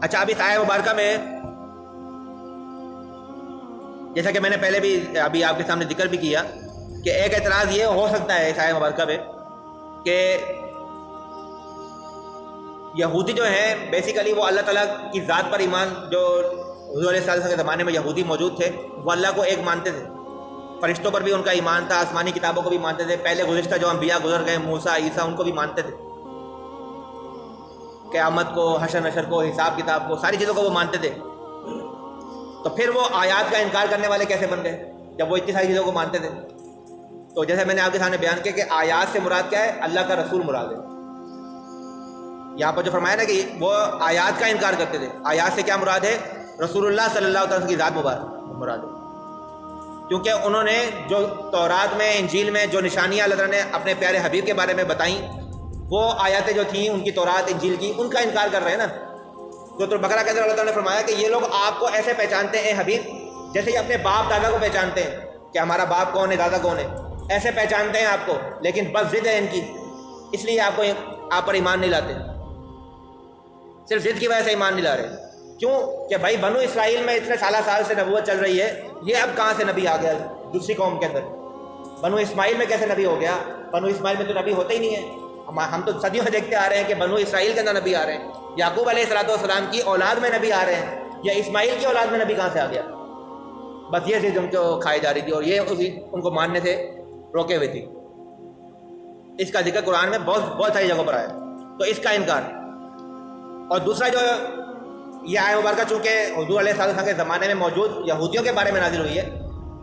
اچھا، اب اس آیت مبارکہ میں جیسا کہ میں نے پہلے بھی ابھی آپ کے سامنے ذکر بھی کیا کہ ایک اعتراض یہ ہو سکتا ہے اس آیت مبارکہ میں کہ یہودی جو ہیں بیسیکلی وہ اللہ تعالیٰ کی ذات پر ایمان، جو حضور علیہ السلام کے زمانے میں یہودی موجود تھے وہ اللہ کو ایک مانتے تھے، فرشتوں پر بھی ان کا ایمان تھا، آسمانی کتابوں کو بھی مانتے تھے، پہلے گزشتہ جو انبیاء گزر گئے موسیٰ عیسیٰ ان کو بھی مانتے تھے، قیامت کو، حشر نشر کو، حساب کتاب کو، ساری چیزوں کو وہ مانتے تھے۔ تو پھر وہ آیات کا انکار کرنے والے کیسے بن گئے جب وہ اتنی ساری چیزوں کو مانتے تھے؟ تو جیسے میں نے آپ کے سامنے بیان کیا کہ آیات سے مراد کیا ہے؟ اللہ کا رسول مراد ہے۔ یہاں پر جو فرمایا نا کہ وہ آیات کا انکار کرتے تھے، آیات سے کیا مراد ہے؟ رسول اللہ صلی اللہ علیہ وسلم کی ذات مبارک مراد ہے، کیونکہ انہوں نے جو تورات میں، انجیل میں جو نشانیاں اللہ تعالیٰ نے اپنے پیارے حبیب کے بارے میں بتائیں، وہ آیاتیں جو تھیں ان کی تورات انجیل کی، ان کا انکار کر رہے ہیں نا۔ سورۃ البقرہ کے اندر اللہ تعالیٰ نے فرمایا کہ یہ لوگ آپ کو ایسے پہچانتے ہیں حبیب جیسے یہ اپنے باپ دادا کو پہچانتے ہیں کہ ہمارا باپ کون ہے، دادا کون ہے، ایسے پہچانتے ہیں آپ کو، لیکن بس ضد ہے ان کی، اس لیے آپ پر ایمان نہیں لاتے، صرف ضد کی وجہ سے ایمان نہیں لا رہے۔ کیوں؟ کہ بھائی بنو اسرائیل میں اتنے سال سے نبوت چل رہی ہے، یہ اب کہاں سے نبی آ گیا دوسری قوم کے اندر؟ بنو اسماعیل میں کیسے نبی ہو گیا؟ بنو اسماعیل میں تو نبی ہوتے ہی نہیں ہے، ہم تو صدیوں سے دیکھتے آ رہے ہیں کہ بنو اسرائیل کے اندر نبی آ رہے ہیں، یعقوب علیہ السلام کی اولاد میں نبی آ رہے ہیں، یا اسماعیل کی اولاد میں نبی کہاں سے آ گیا؟ بس یہ چیز ان کو کھائی جا رہی تھی اور یہ ان کو ماننے سے روکے ہوئے تھی۔ اس کا ذکر قرآن میں بہت ساری جگہوں پر آیا، تو اس کا انکار۔ اور دوسرا جو یہ آیت مبارکہ چونکہ حضور علیہ السلام کے زمانے میں موجود یہودیوں کے بارے میں نازل ہوئی ہے،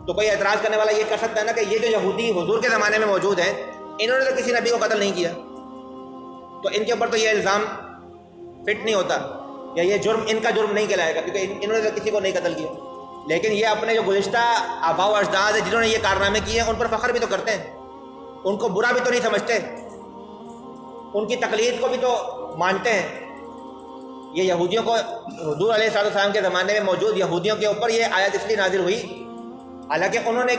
تو کوئی اعتراض کرنے والا یہ کر سکتا ہے نا کہ یہ جو یہودی حضور کے زمانے میں موجود ہیں انہوں نے تو کسی نبی کو قتل نہیں کیا، تو ان کے اوپر تو یہ الزام فٹ نہیں ہوتا، یا یہ جرم ان کا جرم نہیں کہلائے گا، کیونکہ انہوں نے تو کسی کو نہیں قتل کیا۔ لیکن یہ اپنے جو گزشتہ آباء و اجداد ہیں جنہوں نے یہ کارنامے کیے ہیں ان پر فخر بھی تو کرتے ہیں، ان کو برا بھی تو نہیں سمجھتے، ان کی تقلید کو بھی تو مانتے ہیں۔ یہ یہودیوں کو، حضور علیہ السلام کے زمانے میں موجود یہودیوں کے اوپر یہ آیت اس لیے نازل ہوئی، حالانکہ انہوں نے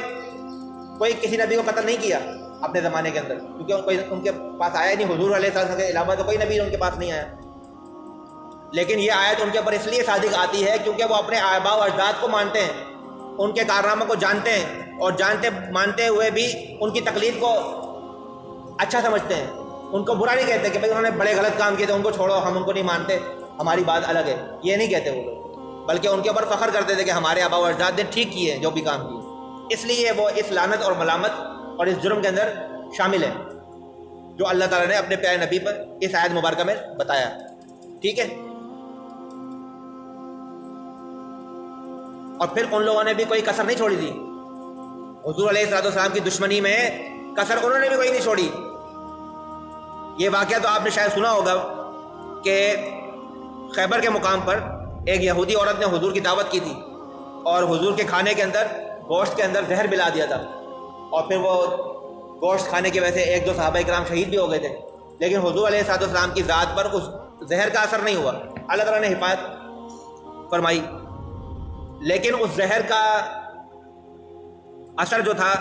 کوئی کسی نبی کو قتل نہیں کیا اپنے زمانے کے اندر، کیونکہ کوئی ان کے پاس آیا نہیں، حضور علیہ السلام کے علاوہ تو کوئی نبی ان کے پاس نہیں آیا۔ لیکن یہ آیت ان کے اوپر اس لیے صادق آتی ہے کیونکہ وہ اپنے آباء و اجداد کو مانتے ہیں، ان کے کارناموں کو جانتے ہیں، اور مانتے ہوئے بھی ان کی تقلید کو اچھا سمجھتے ہیں، ان کو برا نہیں کہتے کہ بھائی انہوں نے بڑے غلط کام کیے تھے ان کو چھوڑو، ہم ان کو نہیں مانتے، ہماری بات الگ ہے، یہ نہیں کہتے وہ لوگ، بلکہ ان کے اوپر فخر کرتے تھے کہ ہمارے آباء و اجداد نے ٹھیک کیے جو بھی کام کیے، اس لیے وہ اس لعنت اور ملامت اور اس جرم کے اندر شامل ہیں جو اللہ تعالیٰ نے اپنے پیارے نبی پر اس آیت مبارکہ میں بتایا۔ ٹھیک ہے، اور پھر ان لوگوں نے بھی کوئی کسر نہیں چھوڑی تھی، حضور علیہ السلام کی دشمنی میں کسر انہوں نے بھی کوئی نہیں چھوڑی۔ یہ واقعہ تو آپ نے شاید سنا ہوگا کہ خیبر کے مقام پر ایک یہودی عورت نے حضور کی دعوت کی تھی اور حضور کے کھانے کے اندر، گوشت کے اندر زہر ملا دیا تھا، اور پھر وہ گوشت کھانے کی وجہ سے ایک دو صحابہ کرام شہید بھی ہو گئے تھے، لیکن حضور علیہ السلام کی ذات پر اس زہر کا اثر نہیں ہوا، اللہ تعالیٰ نے حفاظت فرمائی۔ لیکن اس زہر کا اثر جو تھا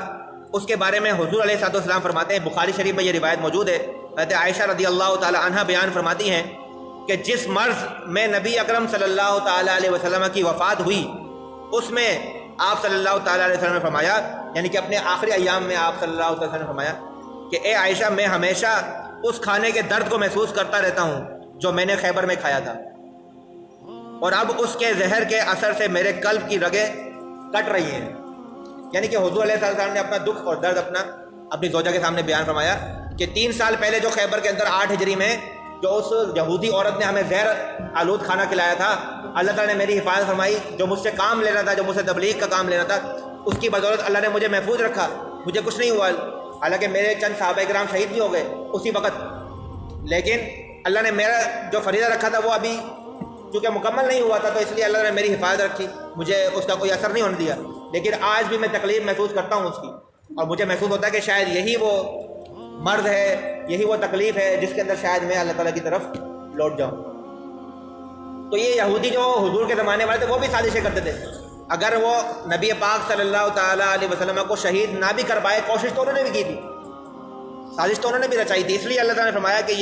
اس کے بارے میں حضور علیہ السلام فرماتے ہیں، بخاری شریف میں یہ روایت موجود ہے، حضرت عائشہ رضی اللہ تعالی عنہا بیان فرماتی ہیں کہ جس مرض میں نبی اکرم صلی اللہ تعالی علیہ وسلم کی وفات ہوئی اس میں آپ صلی اللہ تعالی علیہ وسلم نے فرمایا، یعنی کہ اپنے آخری ایام میں آپ صلی اللہ علیہ وسلم نے فرمایا کہ اے عائشہ، میں ہمیشہ اس کھانے کے درد کو محسوس کرتا رہتا ہوں جو میں نے خیبر میں کھایا تھا، اور اب اس کے زہر کے اثر سے میرے قلب کی رگیں کٹ رہی ہیں۔ یعنی کہ حضور علیہ السلام نے اپنا دکھ اور درد اپنی زوجہ کے سامنے بیان فرمایا کہ 3 سال پہلے جو خیبر کے اندر 8 ہجری میں جو اس یہودی عورت نے ہمیں زہر آلود کھانا کھلایا تھا، اللہ تعالیٰ نے میری حفاظت فرمائی، جو مجھ سے کام لینا تھا، جو مجھ سے تبلیغ کا کام لینا تھا، اس کی بدولت اللہ نے مجھے محفوظ رکھا، مجھے کچھ نہیں ہوا، حالانکہ میرے چند صحابہ کرام شہید بھی ہو گئے اسی وقت، لیکن اللہ نے میرا جو فریضہ رکھا تھا وہ ابھی چونکہ مکمل نہیں ہوا تھا، تو اس لیے اللہ نے میری حفاظت رکھی، مجھے اس کا کوئی اثر نہیں ہونے دیا، لیکن آج بھی میں تکلیف محسوس کرتا ہوں اس کی، اور مجھے محسوس ہوتا ہے کہ شاید یہی وہ مرض ہے، یہی وہ تکلیف ہے جس کے اندر شاید میں اللہ تعالیٰ کی طرف لوٹ جاؤں۔ تو یہ یہودی جو حضور کے زمانے والے تھے وہ بھی سازشیں کرتے تھے، اگر وہ نبی پاک صلی اللہ تعالیٰ علیہ وسلم کو شہید نہ بھی کر پائے، کوشش تو انہوں نے بھی کی تھی، سازش تو انہوں نے بھی رچائی تھی، اس لیے اللہ تعالیٰ نے فرمایا کہ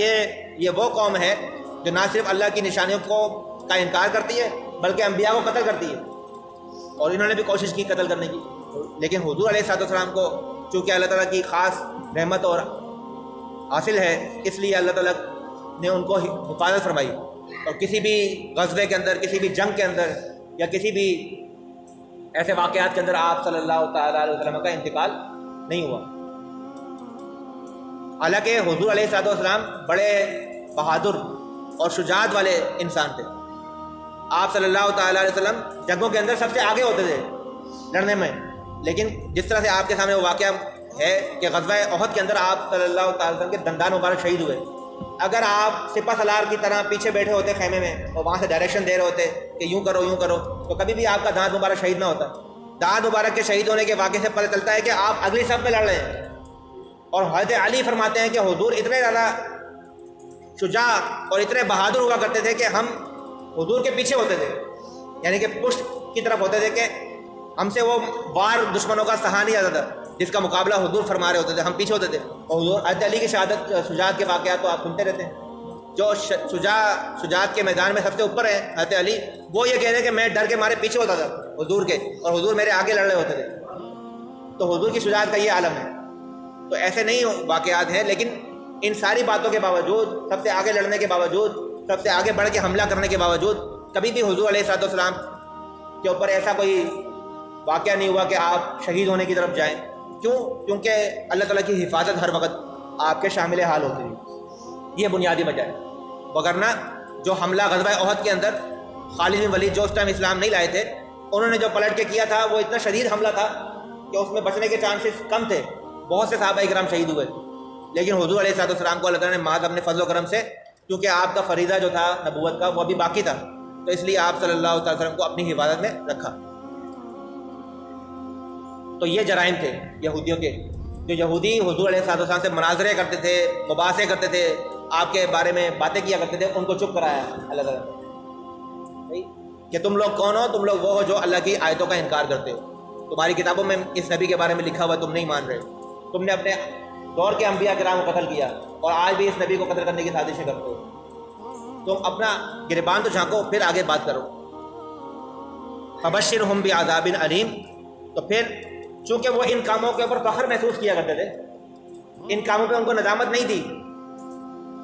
یہ وہ قوم ہے جو نہ صرف اللہ کی نشانیوں کو کا انکار کرتی ہے بلکہ انبیاء کو قتل کرتی ہے، اور انہوں نے بھی کوشش کی قتل کرنے کی، لیکن حضور علیہ السلام کو چونکہ اللہ تعالیٰ کی خاص رحمت اور حاصل ہے، اس لیے اللہ تعالیٰ نے ان کو حفاظت فرمائی، اور کسی بھی غزوے کے اندر، کسی بھی جنگ کے اندر، یا کسی بھی ایسے واقعات کے اندر آپ صلی اللہ تعالیٰ علیہ وسلم کا انتقال نہیں ہوا۔ حالانکہ حضور علیہ السلام بڑے بہادر اور شجاعت والے انسان تھے، آپ صلی اللہ تعالیٰ علیہ وسلم جنگوں کے اندر سب سے آگے ہوتے تھے لڑنے میں، لیکن جس طرح سے آپ کے سامنے وہ واقعہ ہے کہ غزوہ احد کے اندر آپ صلی اللہ تعالیٰ علیہ وسلم کے دندان مبارک شہید ہوئے، اگر آپ سپہ سالار کی طرح پیچھے بیٹھے ہوتے خیمے میں اور وہاں سے ڈائریکشن دے رہے ہوتے کہ یوں کرو یوں کرو، تو کبھی بھی آپ کا دانت مبارک شہید نہ ہوتا۔ دانت مبارک کے شہید ہونے کے واقعے سے پتہ چلتا ہے کہ آپ اگلی صف میں لڑ رہے ہیں، اور حضرت علی فرماتے ہیں کہ حضور اتنے زیادہ شجاع اور اتنے بہادر ہوا کرتے تھے کہ ہم حضور کے پیچھے ہوتے تھے، یعنی کہ پشت کی طرف ہوتے تھے کہ ہم سے وہ وار دشمنوں کا سہا نہیں آتا تھا جس کا مقابلہ حضور فرما رہے ہوتے تھے، ہم پیچھے ہوتے تھے۔ اور حضور حضرت علی کی شجاعت کے واقعات تو آپ سنتے رہتے ہیں، جو شجاعت کے میدان میں سب سے اوپر ہیں حضرت علی، وہ یہ کہہ رہے ہیں کہ میں ڈر کے مارے پیچھے ہوتا تھا حضور کے، اور حضور میرے آگے لڑ رہے ہوتے تھے۔ تو حضور کی شجاعت کا یہ عالم ہے۔ تو ایسے نہیں واقعات ہیں، لیکن ان ساری باتوں کے باوجود، سب سے آگے لڑنے کے باوجود، سب سے آگے بڑھ کے حملہ کرنے کے باوجود، کبھی بھی حضور علیہ السلام کے اوپر ایسا کوئی واقعہ نہیں ہوا کہ آپ شہید ہونے کی طرف جائیں۔ کیوں؟ کیونکہ اللہ تعالیٰ کی حفاظت ہر وقت آپ کے شامل حال ہوتی ہے، یہ بنیادی وجہ ہے۔ وگرنہ جو حملہ غزوہ احد کے اندر خالد بن ولید جو اس ٹائم اسلام نہیں لائے تھے، انہوں نے جو پلٹ کے کیا تھا وہ اتنا شدید حملہ تھا کہ اس میں بچنے کے چانسز کم تھے، بہت سے صحابہ کرام شہید ہوئے، لیکن حضور علیہ السلام کو اللہ تعالیٰ نے محض اپنے فضل و کرم سے، کیونکہ آپ کا فریضہ جو تھا نبوت کا وہ ابھی باقی تھا، تو اس لیے آپ صلی اللہ علیہ وسلم کو اپنی حفاظت میں رکھا۔ تو یہ جرائم تھے یہودیوں کے، جو یہودی حضور علیہ السلام سے مناظرے کرتے تھے، مباحثے کرتے تھے، آپ کے بارے میں باتیں کیا کرتے تھے، ان کو چپ کرایا اللہ تعالیٰ نے کہ تم لوگ کون ہو؟ تم لوگ وہ ہو جو اللہ کی آیتوں کا انکار کرتے ہو، تمہاری کتابوں میں اس نبی کے بارے میں لکھا ہوا تم نہیں مان رہے، تم نے اپنے دور کے انبیاء کرام کو قتل کیا اور آج بھی اس نبی کو قتل کرنے کی سازشیں کرتے ہو، تم اپنا گریبان تو جھانکو، پھر آگے بات کرو۔ فبشرہم بعذاب علیم، تو پھر چونکہ وہ ان کاموں کے اوپر فخر محسوس کیا کرتے تھے، ان کاموں پہ ان کو ندامت نہیں تھی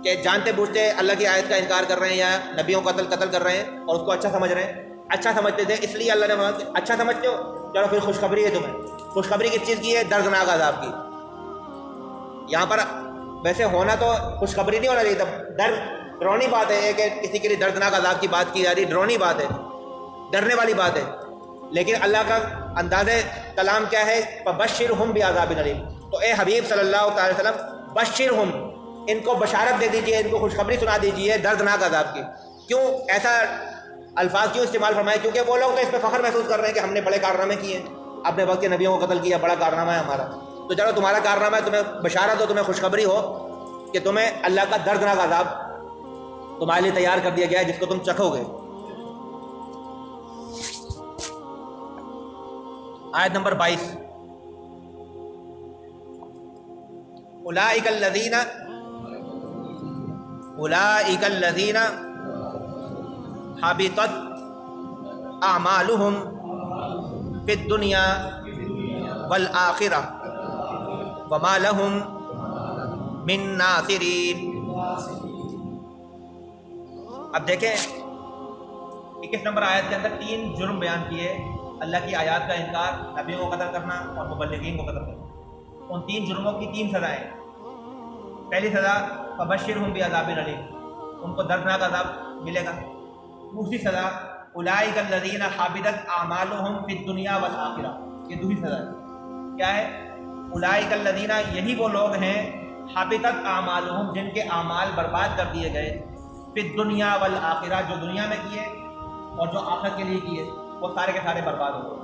کہ جانتے بوجھتے اللہ کی آیت کا انکار کر رہے ہیں یا نبیوں کو قتل کر رہے ہیں اور اس کو اچھا سمجھ رہے ہیں، اچھا سمجھتے تھے، اس لیے اللہ نے فرمایا کہ اچھا سمجھتے ہو، چلو پھر خوشخبری ہے تمہیں۔ خوشخبری کس چیز کی ہے؟ دردناک عذاب کی۔ یہاں پر ویسے ہونا تو خوشخبری نہیں ہونا چاہیے تھا، ڈرونی بات ہے کہ کسی کے لیے دردناک عذاب کی بات کی جا رہی ہے، ڈرونی بات ہے، ڈرنے والی بات ہے، لیکن اللہ کا انداز کلام کیا ہے؟ فبشرہم بعذاب علیم، تو اے حبیب صلی اللہ علیہ وسلم بشرہم، ان کو بشارت دے دیجئے، ان کو خوشخبری سنا دیجئے دردناک عذاب کی۔ کیوں ایسا الفاظ کیوں استعمال فرمائے؟ کیونکہ وہ لوگ تو اس پہ فخر محسوس کر رہے ہیں کہ ہم نے بڑے کارنامے کیے ہیں، اپنے وقت کے نبیوں کو قتل کیا، بڑا کارنامہ ہے ہمارا، تو چلو تمہارا کارنامہ ہے، تمہیں بشارت ہو، تمہیں خوشخبری ہو کہ تمہیں اللہ کا دردناک عذاب تمہارے لیے تیار کر دیا گیا ہے جس کو تم چکھو گے۔ آیت نمبر 22، اولئک الذین حبطت اعمالہم فی الدنیا والآخرہ وما لہم من ناصرین۔ اب دیکھیں 21 نمبر آیت کے اندر 3 جرم بیان کیے، اللہ کی آیات کا انکار، نبیوں کو قتل کرنا اور مبلغین کو قتل کرنا۔ ان 3 جرموں کی 3 سزائیں۔ پہلی سزا فبشرہم بعذاب علیم، ان کو دردناک عذاب ملے گا۔ دوسری سزا اولئک الذین حبطت اعمالہم فی الدنیا والآخرہ، یہ دوسری سزا ہے۔ کیا ہے؟ اولئک الذین، یہی وہ لوگ ہیں، حبطت اعمالہم، جن کے اعمال برباد کر دیے گئے، فی الدنیا والآخرہ، جو دنیا میں کیے اور جو آخرت کے لیے کیے وہ سارے کے سارے برباد ہو گئے۔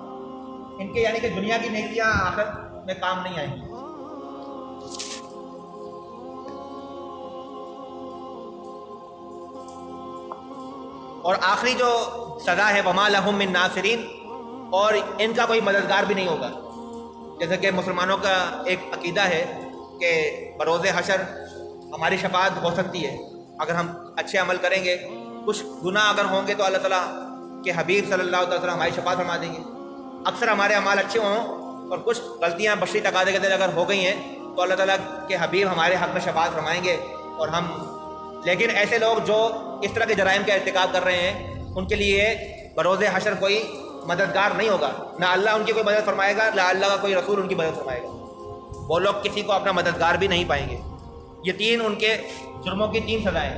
ان کے یعنی کہ دنیا کی نیکیاں آخرت میں کام نہیں آئیں گی۔ اور آخری جو سزا ہے وما لہم من ناصرین، اور ان کا کوئی مددگار بھی نہیں ہوگا۔ جیسے کہ مسلمانوں کا ایک عقیدہ ہے کہ بروز حشر ہماری شفاعت ہو سکتی ہے، اگر ہم اچھے عمل کریں گے کچھ گناہ اگر ہوں گے تو اللہ تعالیٰ کے حبیب صلی اللہ علیہ وسلم ہماری شفاعت فرما دیں گے. اکثر ہمارے اعمال اچھے ہوں اور کچھ غلطیاں بشری تقاضے کے دل اگر ہو گئی ہیں تو اللہ تعالیٰ کے حبیب ہمارے حق میں شفاعت فرمائیں گے. اور ہم لیکن ایسے لوگ جو اس طرح کے جرائم کا ارتکاب کر رہے ہیں ان کے لیے بروز حشر کوئی مددگار نہیں ہوگا. نہ اللہ ان کی کوئی مدد فرمائے گا، نہ اللہ کا کوئی رسول ان کی مدد فرمائے گا. وہ لوگ کسی کو اپنا مددگار بھی نہیں پائیں گے. یہ تین ان کے جرموں کی 3 سزائیں.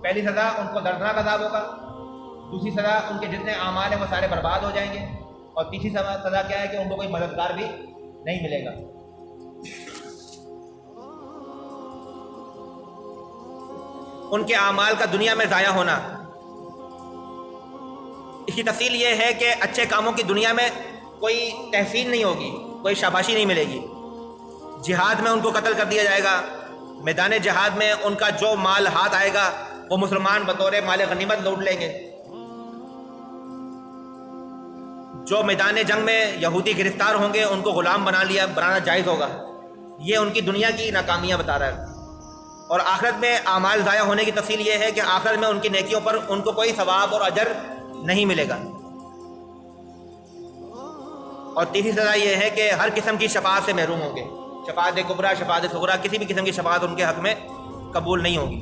پہلی سزا ان کو دردناک عذاب ہوگا، دوسری سزا ان کے جتنے اعمال ہیں وہ سارے برباد ہو جائیں گے، اور تیسری سزا کیا ہے کہ ان کو کوئی مددگار بھی نہیں ملے گا. ان کے اعمال کا دنیا میں ضائع ہونا. اس کی تفصیل یہ ہے کہ اچھے کاموں کی دنیا میں کوئی تحسین نہیں ہوگی، کوئی شاباشی نہیں ملے گی. جہاد میں ان کو قتل کر دیا جائے گا. میدان جہاد میں ان کا جو مال ہاتھ آئے گا وہ مسلمان بطور مال غنیمت لوٹ لیں گے. جو میدان جنگ میں یہودی گرفتار ہوں گے ان کو غلام بنانا جائز ہوگا. یہ ان کی دنیا کی ناکامیاں بتا رہا ہے. اور آخرت میں اعمال ضائع ہونے کی تفصیل یہ ہے کہ آخرت میں ان کی نیکیوں پر ان کو کوئی ثواب اور اجر نہیں ملے گا. اور تیسری سزا یہ ہے کہ ہر قسم کی شفاعت سے محروم ہوں گے. شفاعت کبریٰ، شفاعت صغریٰ، کسی بھی قسم کی شفاعت ان کے حق میں قبول نہیں ہوگی.